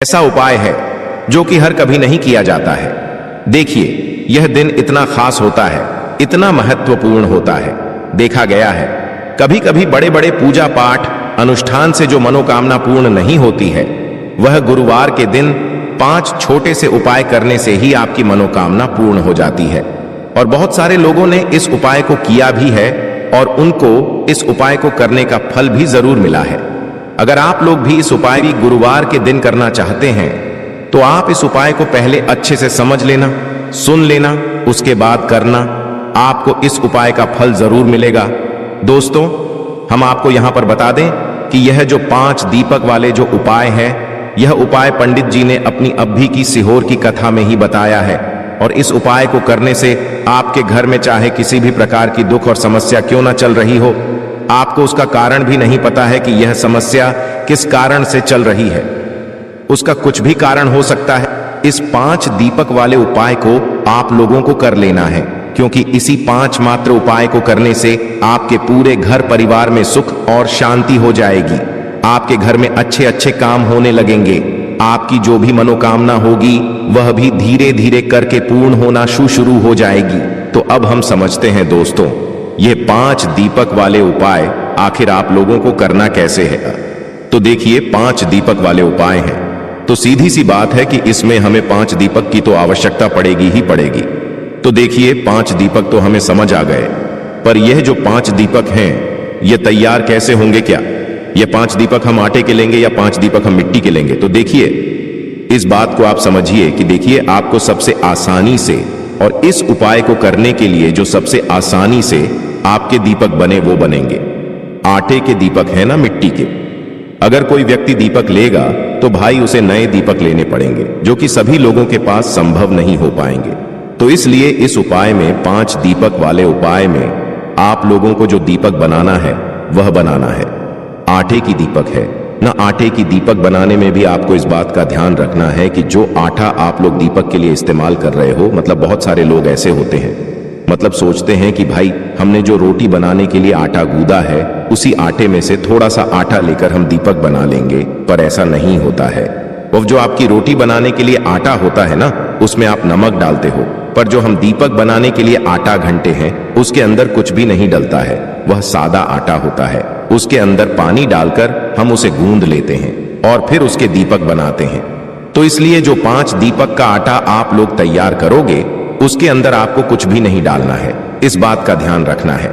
ऐसा उपाय है जो कि हर कभी नहीं किया जाता है। देखिए, यह दिन इतना खास होता है, इतना महत्वपूर्ण होता है। देखा गया है कभी कभी बड़े बड़े पूजा पाठ अनुष्ठान से जो मनोकामना पूर्ण नहीं होती है, वह गुरुवार के दिन 5 छोटे से उपाय करने से ही आपकी मनोकामना पूर्ण हो जाती है। और बहुत सारे लोगों ने इस उपाय को किया भी है और उनको इस उपाय को करने का फल भी जरूर मिला है। अगर आप लोग भी इस उपाय भी गुरुवार के दिन करना चाहते हैं तो आप इस उपाय को पहले अच्छे से समझ लेना, सुन लेना, उसके बाद करना। आपको इस उपाय का फल जरूर मिलेगा। दोस्तों, हम आपको यहां पर बता दें कि यह जो 5 दीपक वाले जो उपाय है, यह उपाय पंडित जी ने अपनी अभी की सीहोर की कथा में ही बताया है। और इस उपाय को करने से आपके घर में चाहे किसी भी प्रकार की दुख और समस्या क्यों ना चल रही हो, आपको उसका कारण भी नहीं पता है कि यह समस्या किस कारण से चल रही है, उसका कुछ भी कारण हो सकता है। इस 5 दीपक वाले उपाय को आप लोगों को कर लेना है, क्योंकि इसी 5 मात्र उपाय को करने से आपके पूरे घर परिवार में सुख और शांति हो जाएगी। आपके घर में अच्छे अच्छे काम होने लगेंगे। आपकी जो भी मनोकामना होगी वह भी धीरे धीरे करके पूर्ण होना शुरू हो जाएगी। तो अब हम समझते हैं दोस्तों, ये 5 दीपक वाले उपाय आखिर आप लोगों को करना कैसे है। तो देखिए, 5 दीपक वाले उपाय हैं तो सीधी सी बात है कि इसमें हमें 5 दीपक की तो आवश्यकता पड़ेगी ही पड़ेगी। तो देखिए, 5 दीपक तो हमें समझ आ गए, पर यह जो 5 दीपक हैं ये तैयार कैसे होंगे क्या? ये 5 दीपक हम आटे के लेंगे या 5 दीपक हम मिट्टी के लेंगे? तो देखिए, इस बात को आप समझिए कि देखिए, आपको सबसे आसानी से और इस उपाय को करने के लिए जो सबसे आसानी से आपके दीपक बने वो बनेंगे आटे के दीपक है ना, मिट्टी के। अगर कोई व्यक्ति दीपक लेगा तो भाई उसे नए दीपक लेने पड़ेंगे, जो कि सभी लोगों के पास संभव नहीं हो पाएंगे। तो इसलिए इस उपाय में 5 दीपक वाले उपाय में आप लोगों को जो दीपक बनाना है वह बनाना है आटे की दीपक है ना। आटे की दीपक बनाने में भी आपको इस बात का ध्यान रखना है कि जो आटा आप लोग दीपक के लिए इस्तेमाल कर रहे हो, मतलब बहुत सारे लोग ऐसे होते हैं, मतलब सोचते हैं कि भाई हमने जो रोटी बनाने के लिए आटा गूंदा है उसी आटे में से थोड़ा सा आटा लेकर हम दीपक बना लेंगे, पर ऐसा नहीं होता है। और जो आपकी रोटी बनाने के लिए आटा होता है ना, उसमें आप नमक डालते हो, पर जो हम दीपक बनाने के लिए आटा घंटे हैं उसके अंदर कुछ भी नहीं डलता है, वह सादा आटा होता है। उसके अंदर पानी डालकर हम उसे गूंद लेते हैं और फिर उसके दीपक बनाते हैं। तो इसलिए जो 5 दीपक का आटा आप लोग तैयार करोगे उसके अंदर आपको कुछ भी नहीं डालना है, इस बात का ध्यान रखना है।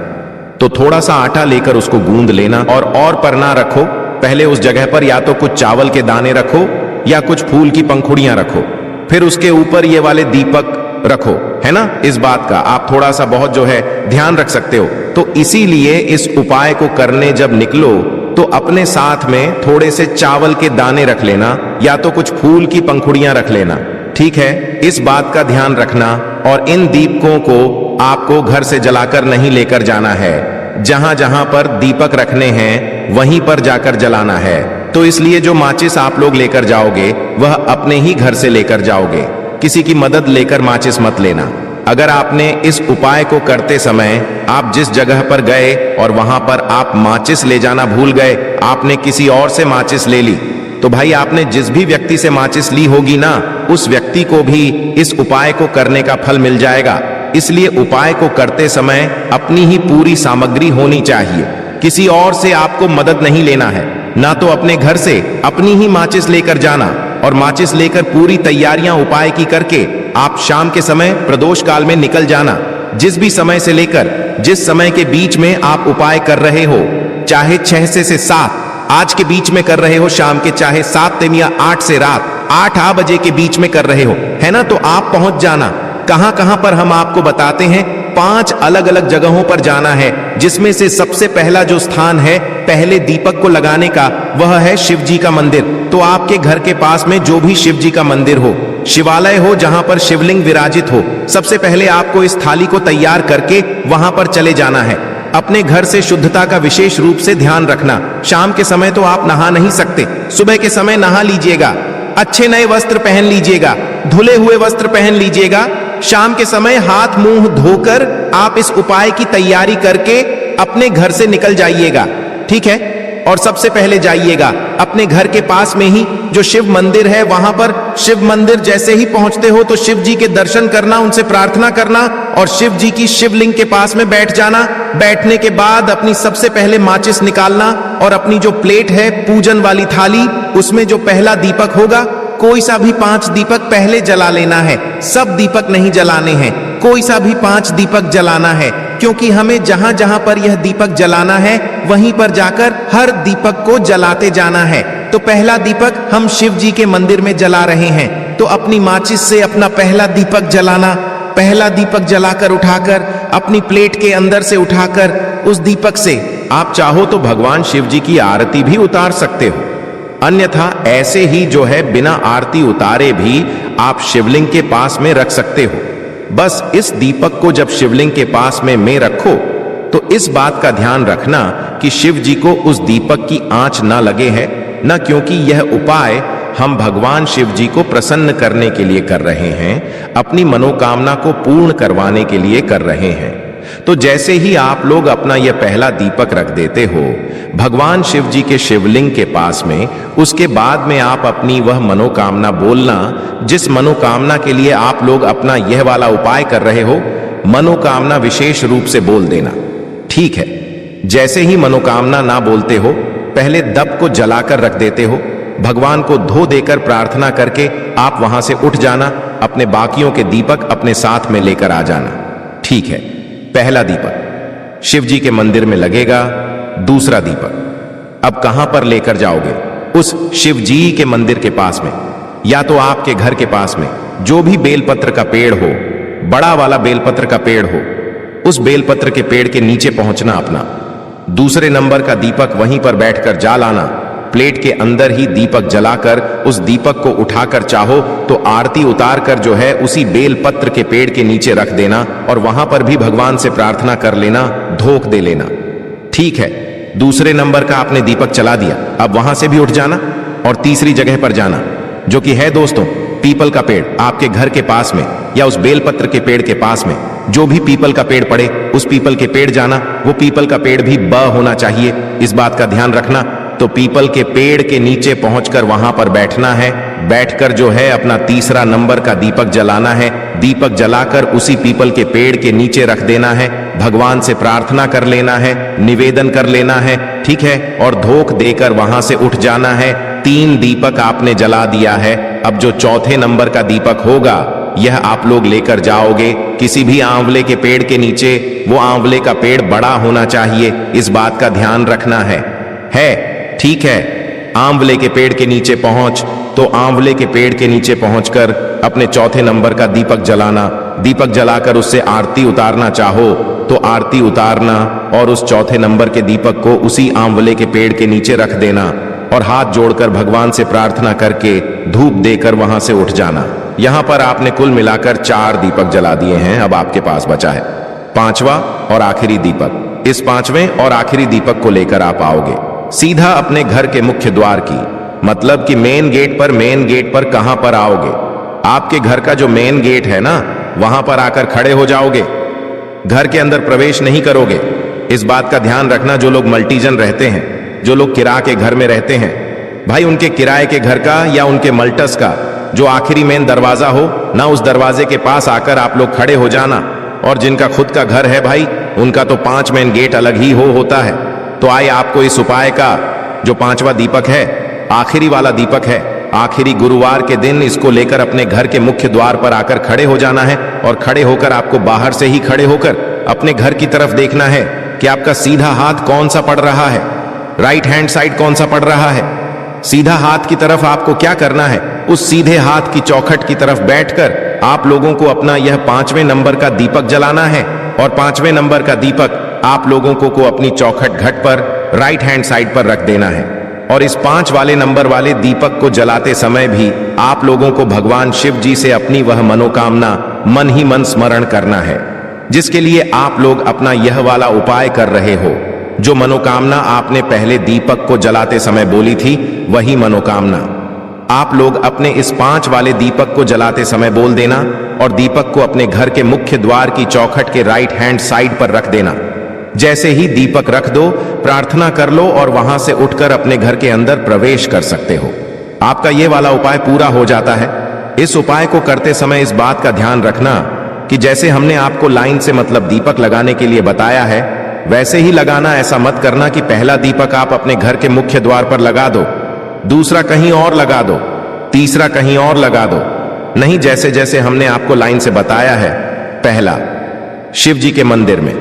तो थोड़ा सा आटा लेकर उसको गूंद लेना और पर ना रखो। पहले उस जगह पर या तो कुछ चावल के दाने रखो या कुछ फूल की पंखुड़ियां रखो, फिर उसके ऊपर ये वाले दीपक रखो, है ना। इस बात का आप थोड़ा सा बहुत जो है ध्यान रख सकते हो। तो इसीलिए इस उपाय को करने जब निकलो तो अपने साथ में थोड़े से चावल के दाने रख लेना या तो कुछ फूल की पंखुड़ियां रख लेना, ठीक है। इस बात का ध्यान रखना। और इन दीपकों को आपको घर से जलाकर नहीं लेकर जाना है, जहां जहां पर दीपक रखने हैं वहीं पर जाकर जलाना है। तो इसलिए जो माचिस आप लोग लेकर जाओगे वह अपने ही घर से लेकर जाओगे, किसी की मदद लेकर माचिस मत लेना। अगर आपने इस उपाय को करते समय आप जिस जगह पर गए और वहां पर आप माचिस ले जाना भूल गए, आपने किसी और से माचिस ले ली, तो भाई आपने जिस भी व्यक्ति से माचिस ली होगी ना, उस व्यक्ति को भी इस उपाय को करने का फल मिल जाएगा। इसलिए उपाय को करते समय अपनी ही पूरी सामग्री होनी चाहिए, किसी और से आपको मदद नहीं लेना है। ना तो अपने घर से अपनी ही माचिस लेकर जाना और माचिस लेकर पूरी तैयारियां उपाय की करके आप शाम के समय प्रदोष काल में निकल जाना। जिस भी समय से लेकर जिस समय के बीच में आप उपाय कर रहे हो, चाहे 6 से 7 आज के बीच में कर रहे हो, शाम के चाहे 7 या 8 से रात 8 बजे के बीच में कर रहे हो, है ना, तो आप पहुंच जाना। कहां कहां पर हम आपको बताते हैं, 5 अलग अलग जगहों पर जाना है, जिसमें से सबसे पहला जो स्थान है पहले दीपक को लगाने का वह है शिव जी का मंदिर। तो आपके घर के पास में जो भी शिव जी का मंदिर हो, शिवालय हो, जहां पर शिवलिंग विराजित हो, सबसे पहले आपको इस थाली को तैयार करके वहां पर चले जाना है। अपने घर से शुद्धता का विशेष रूप से ध्यान रखना। शाम के समय तो आप नहा नहीं सकते, सुबह के समय नहा लीजिएगा, अच्छे नए वस्त्र पहन लीजिएगा, धुले हुए वस्त्र पहन लीजिएगा। शाम के समय हाथ मुंह धोकर आप इस उपाय की तैयारी करके अपने घर से निकल जाइएगा, ठीक है। और सबसे पहले जाइएगा अपने घर के पास में ही जो शिव मंदिर है, वहां पर शिव मंदिर जैसे ही पहुंचते हो तो शिव जी के दर्शन करना, उनसे प्रार्थना करना और शिव जी की शिवलिंग के पास में बैठ जाना। बैठने के बाद अपनी सबसे पहले माचिस निकालना और अपनी जो प्लेट है, पूजन वाली थाली, उसमें जो पहला दीपक होगा, कोई सा भी 5 दीपक पहले जला लेना है। सब दीपक नहीं जलाने हैं, कोई सा भी 5 दीपक जलाना है, क्योंकि हमें जहां जहां पर यह दीपक जलाना है वहीं पर जाकर हर दीपक को जलाते जाना है। तो पहला दीपक हम शिव जी के मंदिर में जला रहे हैं, तो अपनी माचिस से अपना पहला दीपक जलाना। पहला दीपक जलाकर उठाकर अपनी प्लेट के अंदर से उठाकर उस दीपक से आप चाहो तो भगवान शिव जी की आरती भी उतार सकते हो, अन्यथा ऐसे ही जो है बिना आरती उतारे भी आप शिवलिंग के पास में रख सकते हो। बस इस दीपक को जब शिवलिंग के पास में रखो तो इस बात का ध्यान रखना कि शिव जी को उस दीपक की आंच ना लगे है, न क्योंकि यह उपाय हम भगवान शिव जी को प्रसन्न करने के लिए कर रहे हैं, अपनी मनोकामना को पूर्ण करवाने के लिए कर रहे हैं। तो जैसे ही आप लोग अपना यह पहला दीपक रख देते हो भगवान शिव जी के शिवलिंग के पास में, उसके बाद में आप अपनी वह मनोकामना बोलना जिस मनोकामना के लिए आप लोग अपना यह वाला उपाय कर रहे हो, मनोकामना विशेष रूप से बोल देना, ठीक है। जैसे ही मनोकामना ना बोलते हो पहले दब को जलाकर रख देते हो, भगवान को धो देकर प्रार्थना करके आप वहां से उठ जाना, अपने बाकियों के दीपक अपने साथ में लेकर आ जाना, ठीक है। पहला दीपक शिव जी के मंदिर में लगेगा। दूसरा दीपक अब कहां पर लेकर जाओगे? उस शिव जी के मंदिर के पास में, या तो आपके घर के पास में जो भी बेलपत्र का पेड़ हो, बड़ा वाला बेलपत्र का पेड़ हो, उस बेलपत्र के पेड़ के नीचे पहुंचना अपना। दूसरे नंबर का दीपक वहीं पर बैठकर जा लाना, प्लेट के अंदर ही दीपक जलाकर उस दीपक को उठाकर चाहो तो आरती उतार कर जो है उसी बेलपत्र के पेड़ के नीचे रख देना और वहां पर भी भगवान से प्रार्थना कर लेना, धोख दे लेना, ठीक है। दूसरे नंबर का आपने दीपक चला दिया, अब वहां से भी उठ जाना और तीसरी जगह पर जाना जो कि है दोस्तों पीपल का पेड़ आपके घर के पास में या उस बेलपत्र के पेड़ के पास में, जो भी पीपल का पेड़ पड़े उस पीपल के पेड़ जाना। वो पीपल का पेड़ भी ब होना चाहिए, इस बात का ध्यान रखना। तो पीपल के पेड़ के नीचे पहुंचकर वहां पर बैठना है, बैठकर जो है अपना तीसरा नंबर का दीपक जलाना है। दीपक जलाकर उसी पीपल के पेड़ के नीचे रख देना है, भगवान से प्रार्थना कर लेना है, निवेदन कर लेना है, ठीक है, और धोख देकर वहां से उठ जाना है। 3 दीपक आपने जला दिया है। अब जो चौथे नंबर का दीपक होगा यह आप लोग लेकर जाओगे किसी भी आंवले के पेड़ के नीचे। वो आंवले का पेड़ बड़ा होना चाहिए, इस बात का ध्यान रखना है, ठीक है। आंवले के पेड़ के नीचे पहुंच तो आंवले के पेड़ के नीचे पहुंचकर अपने चौथे नंबर का दीपक जलाना। दीपक जलाकर उससे आरती उतारना चाहो तो आरती उतारना और उस चौथे नंबर के दीपक को उसी आंवले के पेड़ के नीचे रख देना और हाथ जोड़कर भगवान से प्रार्थना करके धूप देकर वहां से उठ जाना। यहां पर आपने कुल मिलाकर 4 दीपक जला दिए हैं। अब आपके पास बचा है 5वां और आखिरी दीपक। इस 5वें और आखिरी दीपक को लेकर आप आओगे सीधा अपने घर के मुख्य द्वार की, मतलब कि मेन गेट पर कहां पर आओगे? आपके घर का जो मेन गेट है ना, वहां पर आकर खड़े हो जाओगे, घर के अंदर प्रवेश नहीं करोगे। इस बात का ध्यान रखना, जो लोग मल्टीजन रहते हैं, जो लोग किराए के घर में रहते हैं, भाई उनके किराए के घर का या उनके मल्टस का जो आखिरी मेन दरवाजा हो ना, उस दरवाजे के पास आकर आप लोग खड़े हो जाना। और जिनका खुद का घर है भाई, उनका तो 5 मेन गेट अलग ही होता है। तो आइए आपको इस उपाय का जो 5वां दीपक है, आखिरी वाला दीपक है, आखिरी गुरुवार के दिन इसको लेकर अपने घर के मुख्य द्वार पर आकर खड़े हो जाना है। और खड़े होकर आपको बाहर से ही खड़े होकर अपने घर की तरफ देखना है कि आपका सीधा हाथ कौन सा पड़ रहा है, राइट हैंड साइड कौन सा पड़ रहा है। सीधा हाथ की तरफ आपको क्या करना है, उस सीधे हाथ की चौखट की तरफ बैठकर आप लोगों को अपना यह 5वें नंबर का दीपक जलाना है। और 5वें नंबर का दीपक आप लोगों को अपनी चौखट घट पर राइट हैंड साइड पर रख देना है। और इस 5 वाले नंबर वाले दीपक को जलाते समय भी आप लोगों को भगवान शिव जी से अपनी वह मनोकामना मन ही मन स्मरण करना है, जिसके लिए आप लोग अपना यह वाला उपाय कर रहे हो। जो मनोकामना आपने पहले दीपक को जलाते समय बोली थी, वही मनोकामना आप लोग अपने इस 5 वाले दीपक को जलाते समय बोल देना और दीपक को अपने घर के मुख्य द्वार की चौखट के राइट हैंड साइड पर रख देना। जैसे ही दीपक रख दो, प्रार्थना कर लो और वहां से उठकर अपने घर के अंदर प्रवेश कर सकते हो। आपका ये वाला उपाय पूरा हो जाता है। इस उपाय को करते समय इस बात का ध्यान रखना कि जैसे हमने आपको लाइन से मतलब दीपक लगाने के लिए बताया है, वैसे ही लगाना। ऐसा मत करना कि पहला दीपक आप अपने घर के मुख्य द्वार पर लगा दो, दूसरा कहीं और लगा दो, तीसरा कहीं और लगा दो। नहीं, जैसे जैसे हमने आपको लाइन से बताया है, पहला शिव जी के मंदिर में,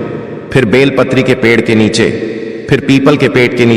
फिर बेलपत्री के पेड़ के नीचे, फिर पीपल के पेड़ के नीचे,